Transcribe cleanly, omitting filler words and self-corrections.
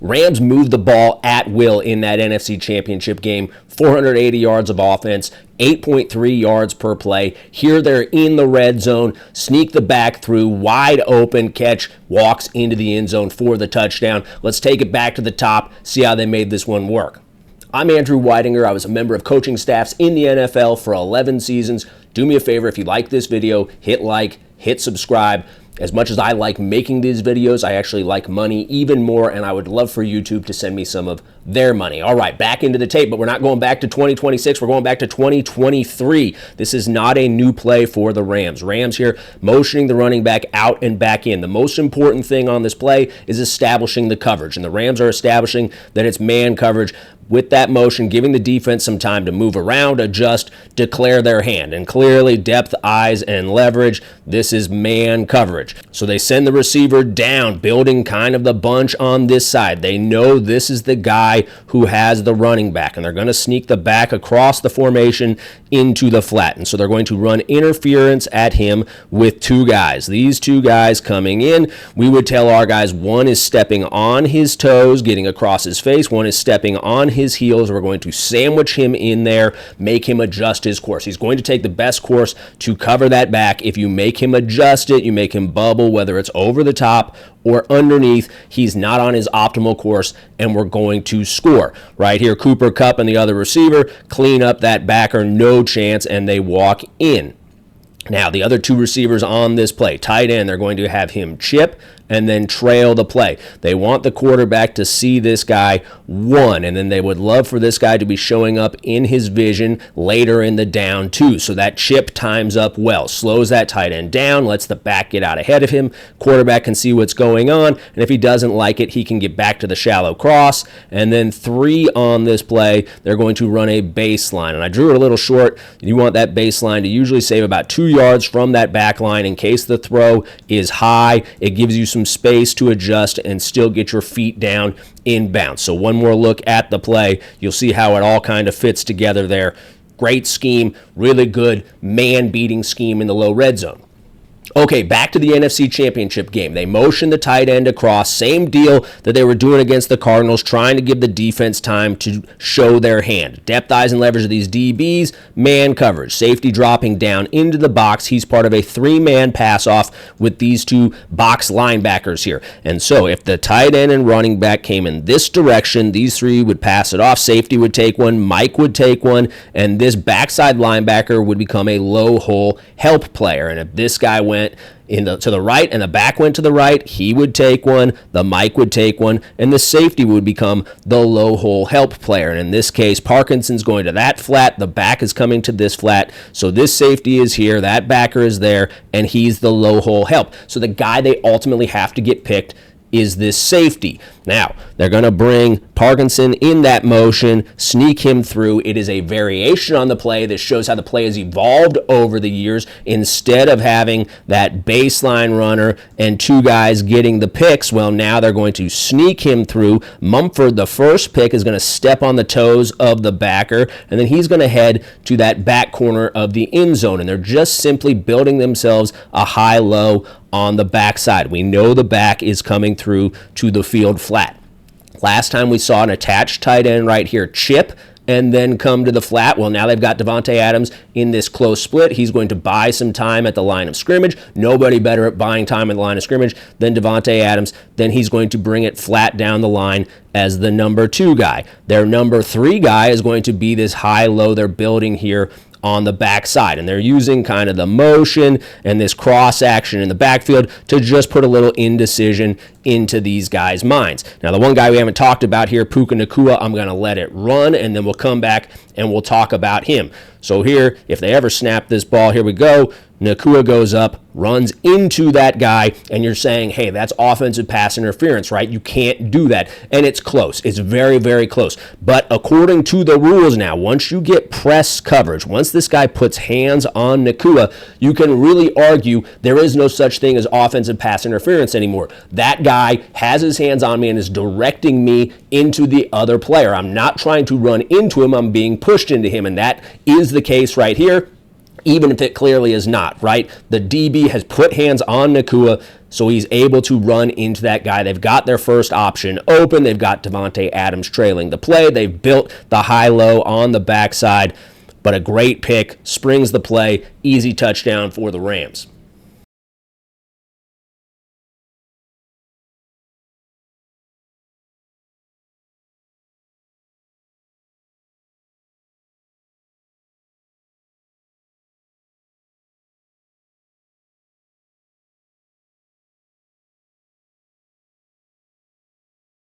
Rams moved the ball at will in that NFC Championship game. 480 yards of offense, 8.3 yards per play. Here they're in the red zone, sneak the back through, wide open catch, walks into the end zone for the touchdown. Let's take it back to the top, see how they made this one work. I'm Andrew Weidinger. I was a member of coaching staffs in the NFL for 11 seasons. Do me a favor, if you like this video, hit like, hit subscribe. As much as I like making these videos, I actually like money even more, and I would love for YouTube to send me some of their money. All right, back into the tape, but we're not going back to 2026. We're going back to 2023. This is not a new play for the Rams. Rams here motioning the running back out and back in. The most important thing on this play is establishing the coverage, and the Rams are establishing that it's man coverage. With that motion, giving the defense some time to move around, adjust, declare their hand. And clearly, depth, eyes, and leverage, this is man coverage. So they send the receiver down, building kind of the bunch on this side. They know this is the guy who has the running back, and they're going to sneak the back across the formation into the flat. And so they're going to run interference at him with two guys. These two guys coming in, we would tell our guys, one is stepping on his toes, getting across his face. One is stepping on his heels. We're going to sandwich him in there, make him adjust his course. He's going to take the best course to cover that back. If you make him adjust it, you make him bubble, whether it's over the top or underneath, he's not on his optimal course, and we're going to score. Right here, Cooper Kupp and the other receiver clean up that backer, no chance, and they walk in. Now, the other two receivers on this play, tight end, they're going to have him chip and then trail the play. They want the quarterback to see this guy one, and then they would love for this guy to be showing up in his vision later in the down too. So that chip times up well, slows that tight end down, lets the back get out ahead of him. Quarterback can see what's going on, and if he doesn't like it, he can get back to the shallow cross. And then three on this play, they're going to run a baseline. And I drew it a little short. You want that baseline to usually save about 2 yards from that back line in case the throw is high. It gives you some space to adjust and still get your feet down in bounds. So one more look at the play. You'll see how it all kind of fits together there. Great scheme, really good man-beating scheme in the low red zone. Okay, back to the NFC Championship game. They motion the tight end across, same deal that they were doing against the Cardinals, trying to give the defense time to show their hand. Depth, eyes, and leverage of these DBs, man coverage. Safety dropping down into the box. He's part of a three-man pass-off with these two box linebackers here. And so if the tight end and running back came in this direction, these three would pass it off. Safety would take one, Mike would take one, and this backside linebacker would become a low hole help player. And if this guy went to the right and the back went to the right, he would take one, the Mike would take one, and the safety would become the low hole help player. And in this case, Parkinson's going to that flat, the back is coming to this flat, so this safety is here, that backer is there, and he's the low hole help. So the guy they ultimately have to get picked is this safety. Now, they're going to bring Parkinson in that motion, sneak him through. It is a variation on the play that shows how the play has evolved over the years. Instead of having that baseline runner and two guys getting the picks, well, now they're going to sneak him through. Mumford, the first pick, is going to step on the toes of the backer, and then he's going to head to that back corner of the end zone, and they're just simply building themselves a high-low on the backside. We know the back is coming through to the field flat. Last time we saw an attached tight end right here chip and then come to the flat. Well, now they've got Davante Adams in this close split. He's going to buy some time at the line of scrimmage. Nobody better at buying time at the line of scrimmage than Davante Adams. Then he's going to bring it flat down the line as the number 2 guy. Their number 3 guy is going to be this high-low they're building here on the backside, and they're using kind of the motion and this cross action in the backfield to just put a little indecision into these guys' minds. Now, the one guy we haven't talked about here, Puka Nacua, I'm going to let it run, and then we'll come back and we'll talk about him. So here, if they ever snap this ball, here we go. Nacua goes up, runs into that guy, and you're saying, hey, that's offensive pass interference, right? You can't do that. And it's close. It's very, very close. But according to the rules now, once you get press coverage, once this guy puts hands on Nacua, you can really argue there is no such thing as offensive pass interference anymore. That guy has his hands on me and is directing me into the other player. I'm not trying to run into him. I'm being pushed into him, and that is the case right here, even if it clearly is not, right? The DB has put hands on Nacua. So he's able to run into that guy. They've got their first option open. They've got Davante Adams trailing the play. They've built the high-low on the backside. But a great pick, springs the play, easy touchdown for the Rams.